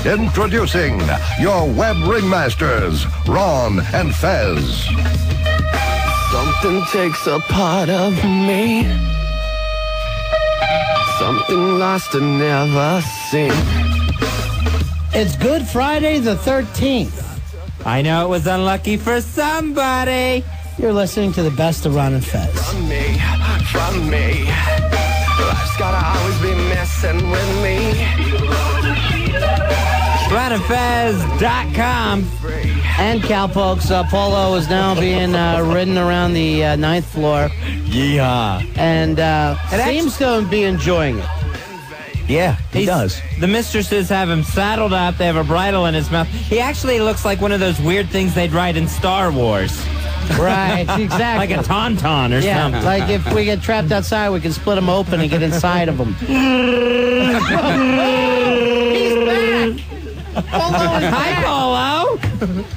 Introducing your web ringmasters, Ron and Fez. Something takes a part of me. Something lost and never seen. It's Good Friday the 13th. I know it was unlucky for somebody. You're listening to the best of Ron and Fez. From me. Life's gotta always be messing with me. RonandFez.com. And cowpokes, Paulo is now being ridden around the 9th floor. Yeehaw. And seems to be enjoying it. Yeah, he does. The mistresses have him saddled up. They have a bridle in his mouth. He actually looks like one of those weird things they'd write in Star Wars. Right, exactly. Like a tauntaun or something. Like if we get trapped outside, we can split them open and get inside of them. He's back! Paulo is back! Hi, Paulo!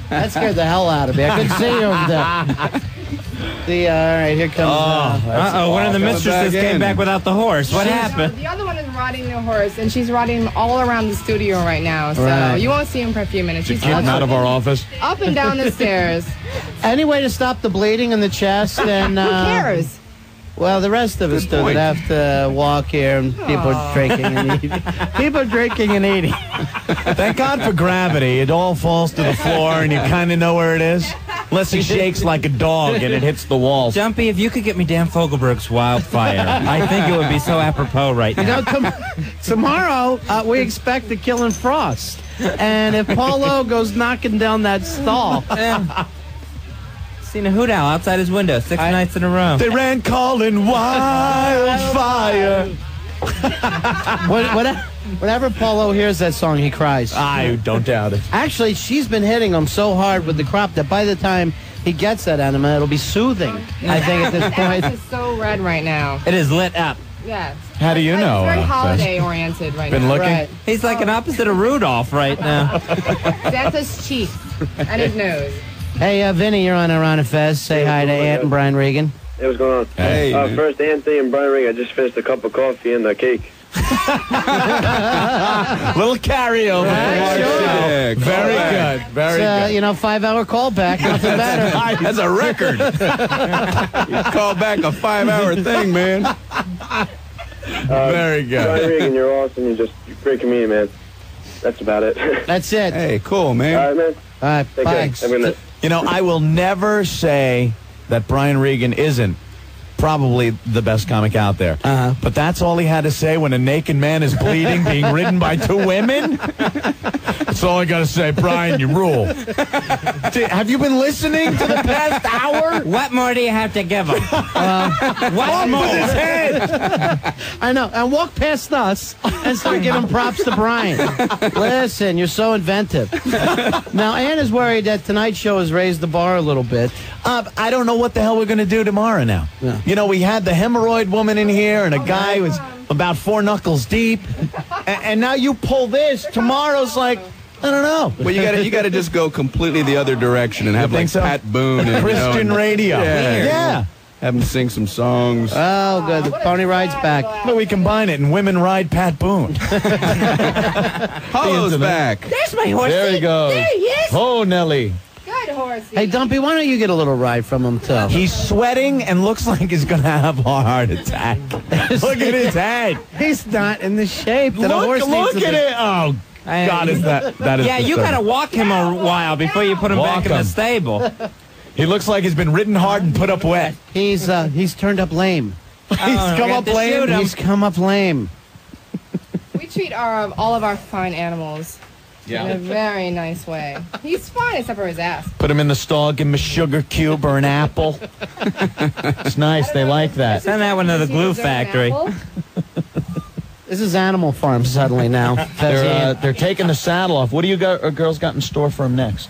That scared the hell out of me. I couldn't see you over there. All right, here comes... one of the mistresses came back without the horse. What happened? The other one is riding the horse, and she's riding him all around the studio right now, so you won't see him for a few minutes. She's Getting out of our office. up and down the stairs. Any way to stop the bleeding in the chest? And Who cares? well, the rest of us do. That have to walk here, and people are drinking and eating. People are drinking and eating. Thank God for gravity. It all falls to the floor, and you kind of know where it is. Unless he shakes like a dog and it hits the walls. Jumpy, if you could get me Dan Fogelberg's Wildfire, I think it would be so apropos right now. You know, tomorrow we expect the Killing Frost. And if Paulo goes knocking down that stall... Seen a hoot owl outside his window 6 nights in a row. They ran calling wildfire. Whenever Paulo hears that song, he cries. I don't doubt it. Actually, she's been hitting him so hard with the crop that by the time he gets that enema, it'll be soothing, I think, at this point. It's so red right now. It is lit up. Yes. How do you know? It's very holiday-oriented right Been now. looking? Right. He's like an opposite of Rudolph right now. Santa's cheek and his nose. Hey, Vinny, you're on Ron and Fez. Say hi to Ant and Brian Regan. Hey, what's going on? Hey. First, Anthony and Brian Ring. I just finished a cup of coffee and a cake. Little carryover. Right, sure. Very good. Very good. 5-hour callback. Nothing better. That's a record. You call back a 5-hour thing, man. Very good. Brian Regan, you're awesome. You're great comedian, man. That's about it. That's it. Hey, cool, man. All right, man. All right, Take bye. care. Have a good night. You know, I will never say that Brian Regan isn't probably the best comic out there. But that's all he had to say when a naked man is bleeding, being ridden by 2 women? That's all I got to say. Brian, you rule. Have you been listening to the past hour? What more do you have to give him? What more? With his head. I know. And walk past us and start giving props to Brian. Listen, you're so inventive. Now, Ann is worried that tonight's show has raised the bar a little bit. I don't know what the hell we're going to do tomorrow now. Yeah. You know, we had the hemorrhoid woman in here and a guy who was about 4 knuckles deep. And now you pull this. Tomorrow's like, I don't know. Well, you got to just go completely the other direction and have like so? Pat Boone and Christian radio. Yeah. Have him sing some songs. Oh, good. The pony ride's back. But we combine it and women ride Pat Boone. Paulo's back. There's my horse. There he goes. There he is. Oh, Nelly. Good horsey. Hey, Dumpy, why don't you get a little ride from him, too? He's sweating and looks like he's going to have a heart attack. Look at his head. He's not in the shape that a horse Look needs to at be. it. Oh, God, is that is Yeah, you got to walk him a while before you put him back in the stable. He looks like he's been ridden hard and put up wet. He's turned up lame. He's come up lame. He's come up lame. We treat all of our fine animals in a very nice way. He's fine except for his ass. Put him in the stall, give him a sugar cube or an apple. It's nice. They like that. Send that one to the glue factory. This is Animal Farm suddenly now. They're taking the saddle off. What do you girls got in store for him next?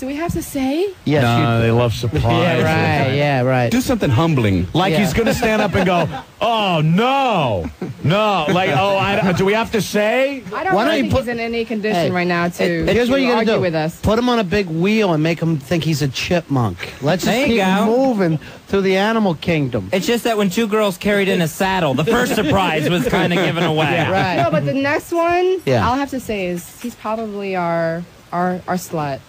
Do we have to say? Yes, No, they love surprise. Yeah, right. Do something humbling. Like Yeah. he's going to stand up and go, oh, no. Like, do we have to say? I don't Why don't really you think put- he's in any condition Hey, right now to Here's what you gotta argue do. with us. Put him on a big wheel and make him think he's a chipmunk. Let's just There you keep go. moving through the animal kingdom. It's just that when two girls carried in a saddle, the first surprise was kind of given away. Right. No, but the next one, Yeah. I'll have to say is he's probably our slut.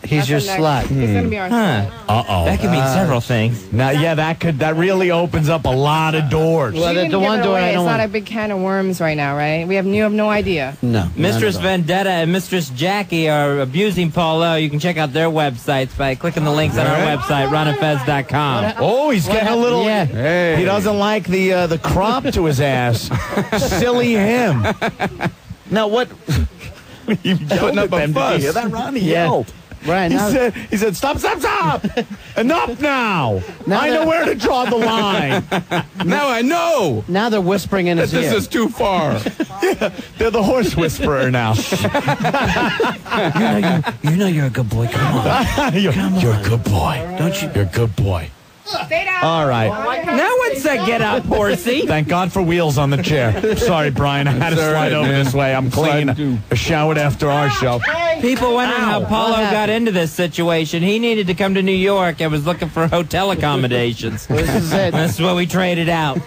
He's That's your the next- slut. He's gonna be our slut. Uh-oh. That could mean several things. Now, yeah, that really opens up a lot of doors. Well, You can the give one it door away. I don't It's not want. a big can of worms right now, right? You have no idea. No. Mistress none at all. Vendetta and Mistress Jackie are abusing Paulo. You can check out their websites by clicking the links on our website, ronandfez.com. Oh, he's getting a little. Yeah. Hey. He doesn't like the crop to his ass. Silly him. Now what? You Putting up a fuss. Hear that, Ronnie? Yeah. Yelled. Right. Now, He said, stop. Enough now. Now I know that- where to draw the line. Now I know now they're whispering in that his ear. this is too far. They're the horse whisperer now. You know you're a good boy. Come on. You're a good boy. Don't you? You're a good boy. Stay down. All right. No one said get up, horsey. Thank God for wheels on the chair. Sorry, Brian. I had to It's all slide right, over man. this way. I'm Slide clean. too. I showered after our show. People wondering how Paulo What happened? got into this situation. He needed to come to New York and was looking for hotel accommodations. This is it. That's what we traded out.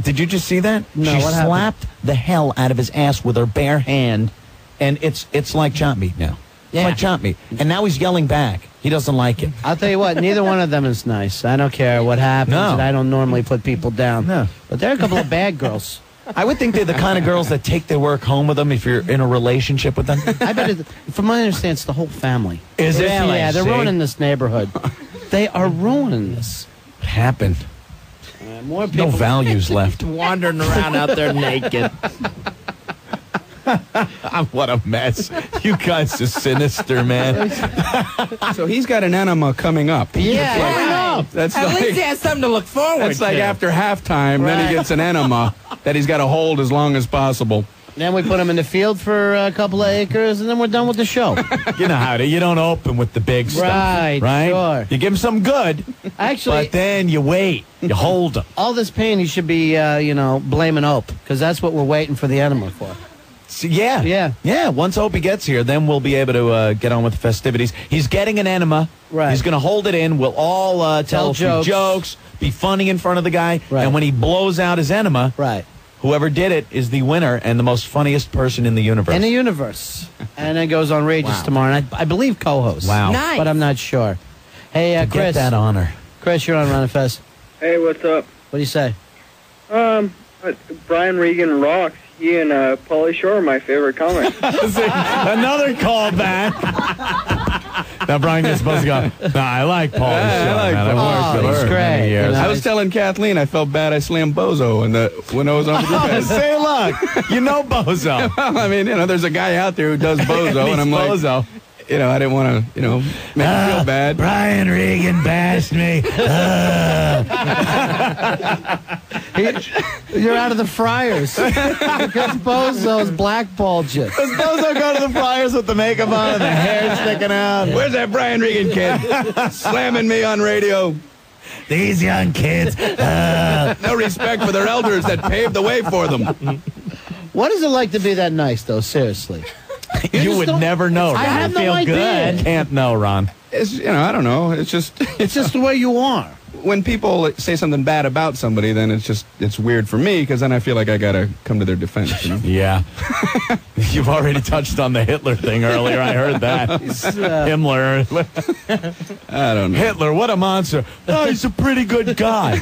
Did you just see that? No, She what happened? slapped the hell out of his ass with her bare hand, and it's like chop meat now. It's Yeah. like chop meat. And now he's yelling back. He doesn't like it. I'll tell you what, neither one of them is nice. I don't care what happens, No. and I don't normally put people down. No. But they're a couple of bad girls. I would think they're the kind of girls that take their work home with them if you're in a relationship with them. I bet, from what I understand, it's the whole family. Is it? Yeah, they're See? ruining this neighborhood. They are ruining this. What happened? More No people. values left. Wandering around out there naked. What a mess. You guys are sinister, man. So he's got an enema coming up. Yeah, coming up. That's At least he like has something to look forward that's to. like after halftime. Then Right. he gets an enema that he's got to hold as long as possible. Then we put them in the field for a couple of acres, and then we're done with the show. You know how to. You don't open with the big stuff. Right, sure. You give him some good, Actually, but then you wait. You hold him. all this pain, you should be, blaming Ope, because that's what we're waiting for the enema for. So, yeah. Once Opie gets here, then we'll be able to get on with the festivities. He's getting an enema. Right. He's going to hold it in. We'll all tell a few jokes, be funny in front of the guy. Right. And when he blows out his enema, Right. whoever did it is the winner and the most funniest person in the universe. In the universe. And it goes on Rageous tomorrow, and I believe co-host. Wow. Nice. But I'm not sure. Hey, To Chris. get that honor. Chris, you're on Ron and Fez. Hey, what's up? What do you say? Brian Regan rocks. He and Pauly Shore are my favorite comics. Another callback. Now Brian gets supposed to go, no, I like Paul. I like I've Paul. worked with he's her for many great. years. You know, I was telling Kathleen I felt bad I slammed Bozo when I was on the bed. Say, look, you know Bozo. Well, I mean, there's a guy out there who does Bozo, and I'm like, Bozo. I didn't want to, make him feel bad. Brian Regan bashed me. You're out of the Friars. Because Bozo's blackballed you. Does Bozo go to the Flyers with the makeup on and the hair sticking out? Where's that Brian Regan kid slamming me on radio? These young kids. No respect for their elders that paved the way for them. What is it like to be that nice, though? Seriously. You would never know. I Ron. have no Feel idea. good. Can't know, Ron. It's, I don't know. It's just It's just the way you are. when people say something bad about somebody, then it's weird for me because then I feel like I gotta come to their defense. Yeah. You've already touched on the Hitler thing earlier. I heard that. Himmler. I don't know. Hitler, what a monster. Oh, he's a pretty good guy.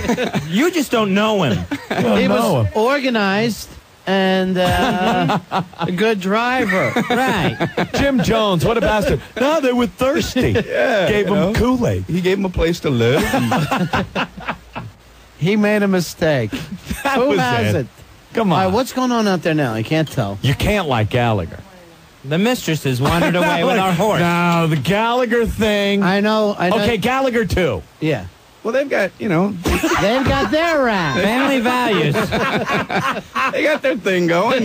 You just don't know him. He was organized and a good driver. Right. Jim Jones, what a bastard. No, they were thirsty. Yeah, Gave you them know? Kool-Aid. He gave him a place to live. He made a mistake. That Who was hasn't? Come All on. right, what's going on out there now? I can't tell. You can't like Gallagher. The mistress has wandered away with our horse. No, the Gallagher thing. I know. Okay, Gallagher too. Yeah. Well, they've got, They've got their rap. Family values. they got their thing going,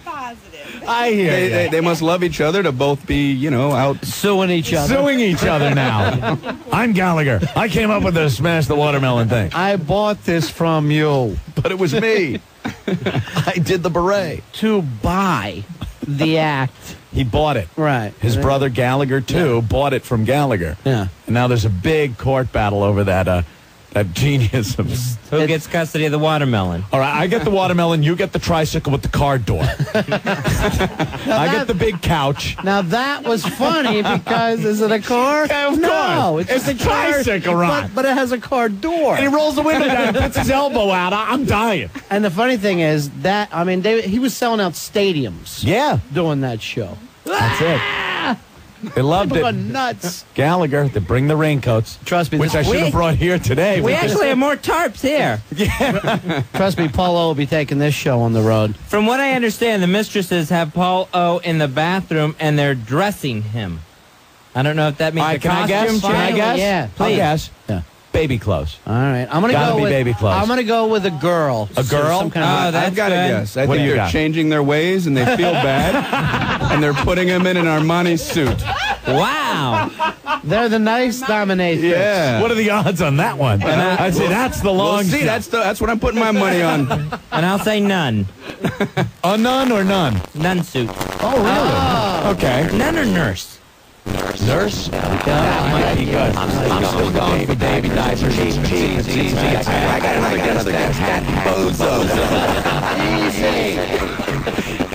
Positive. I hear you. They must love each other to both be, out Suing each other. Suing each other now. I'm Gallagher. I came up with the smash the watermelon thing. I bought this from you. But it was me. I did the beret. To buy the act. He bought it. Right. His brother Gallagher, too, bought it from Gallagher. Yeah. And now there's a big court battle over that genius of... Who gets custody of the watermelon? All right, I get the watermelon, you get the tricycle with the car door. I get the big couch. Now that was funny because is it a car? Yeah, of no, course. it's It's a a tricycle ride. but it has a car door. And he rolls the window down and puts his elbow out. I'm dying. And the funny thing is that he was selling out stadiums. Yeah, Doing that show. that's it. They loved People it. are nuts. Gallagher, they bring the raincoats. Trust me, Which I should have brought here today. We actually have more tarps here. Trust me, Paulo will be taking this show on the road. From what I understand, the mistresses have Paul O in the bathroom and they're dressing him. I don't know if that means All a right, can I guess? costume Can I change. guess? Yeah, I'll please. guess. Yeah. Baby clothes. All right, I'm gonna Gotta go be with baby clothes. I'm gonna go with a girl. A girl? Some kind of Oh, that's I've got to good. guess. I What think do you they're got? changing their ways and they feel bad, and they're putting him in an Armani suit. Wow. They're the nice dominatrix. Yeah. What are the odds on that one? I'd say that's the long Well, see, shot. that's what I'm putting my money on. And I'll say none. A nun or none? None suit. Oh, really? Okay. None or nurse. Nurse? That might be good. I'm still going for baby diapers. I got another guess. Hat bozo. Easy.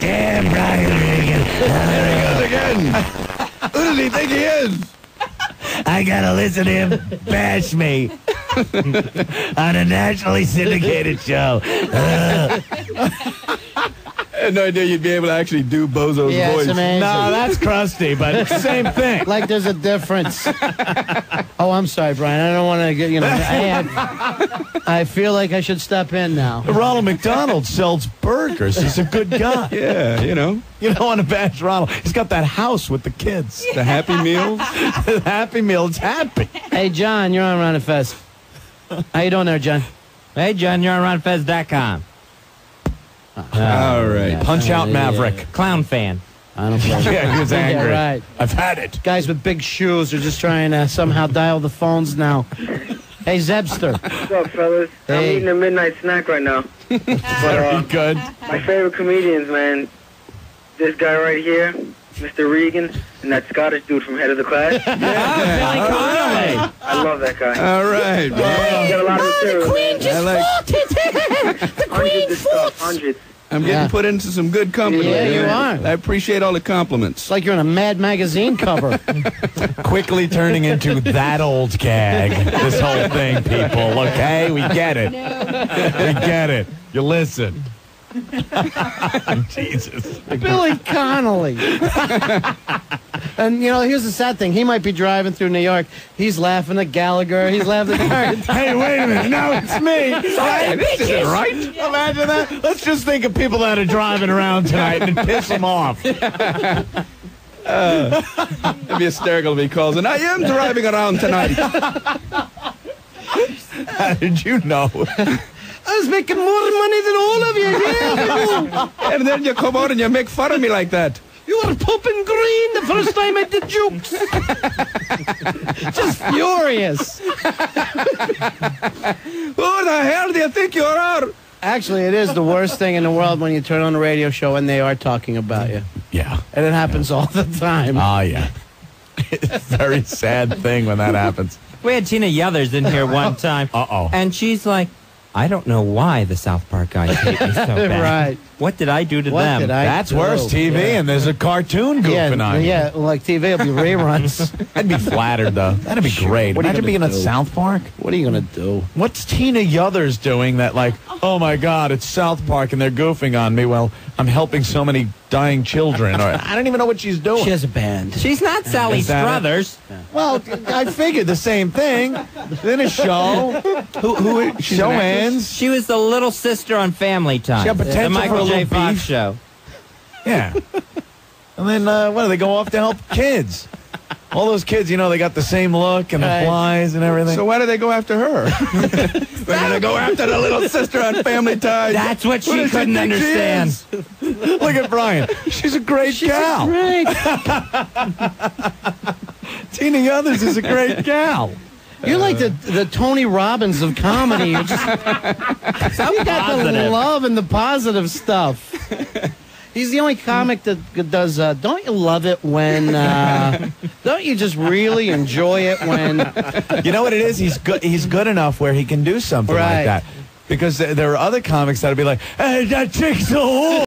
Damn, Brian Regan. There he goes again. Who does he think he is? I gotta listen to him bash me on a nationally syndicated show. I had no idea you'd be able to actually do Bozo's Yeah, voice. it's amazing. No, that's crusty, but same thing. Like there's a difference. Oh, I'm sorry, Brian. I don't want to get, I feel like I should step in now. Ronald McDonald sells burgers. He's a good guy. Yeah, You don't want to bash Ronald. He's got that house with the kids. the Happy Meals. The Happy Meal. It's happy. Hey, John, you're on Ron and Fez. How you doing there, John? Hey, John, you're on RonFez.com. All right. Punch out Maverick. Clown fan. I don't play. Yeah, he was angry. Yeah, right. I've had it. Guys with big shoes are just trying to somehow dial the phones now. Hey, Zebster. What's up, fellas? I'm Hey. eating a midnight snack right now. Very good. My favorite comedians, man. This guy right here, Mr. Regan, and that Scottish dude from Head of the Class. Billy Connolly. I love that guy. All right. You got a lot of material. just Hundreds of stuff. Hundreds. I'm getting put into some good company. Yeah, you man. are. I appreciate all the compliments. It's like you're in a Mad magazine cover. Quickly turning into that old gag. This whole thing, people. Okay? We get it. We get it. You listen. Jesus. Billy Connolly. And, here's the sad thing. He might be driving through New York. He's laughing at Gallagher. He's laughing at Hey, wait a minute. Now it's me. Right? This isn't right. Imagine that. Let's just think of people that are driving around tonight and piss them off. It'd be hysterical if he calls and I am driving around tonight. How did you know? I was making more money than all of you. Yeah. And then you come out and you make fun of me like that. You were popping green the first time I did jokes. Just furious. Who the hell do you think you are? Actually, it is the worst thing in the world when you turn on a radio show and they are talking about you. Yeah. And it happens all the time. Oh, yeah. It's a very sad thing when that happens. We had Tina Yothers in here one time. Uh-oh. And she's like, I don't know why the South Park guys hate me so bad. Right. What did I do to What them? did I That's do? worse TV, Yeah. and there's a cartoon goofing on you. Yeah, like TV will be reruns. I'd be flattered, though. That'd be great. What are you Imagine being gonna at do? South Park. What are you going to do? What's Tina Yothers doing that, like, oh, my God, it's South Park, and they're goofing on me? Well, I'm helping so many dying children. Or I don't even know what she's doing. She has a band. She's not Sally Is that it? Struthers. Well, I figured the same thing. Then a show. She's Show an actress? ends. She was the little sister on Family Time. She had The potential for Michael a J. little Fox beef. show. Yeah. And then, what do they go off to help kids? All those kids, you know, they got the same look and Right. the flies and everything. So why do they go after her? They're gonna go after the little sister on Family Ties. That's what Who she does couldn't think she understand. is? Look at Brian. She's a great gal. Right. Tina Yothers is a great gal. You're like the Tony Robbins of comedy. You're just, you got the positive. love and the positive stuff. He's the only comic that does. Don't you love it when? Don't you just really enjoy it when? You know what it is? He's good. He's good enough where he can do something Right. like that. Because there are other comics that'll be like, "Hey, that chick's a whore."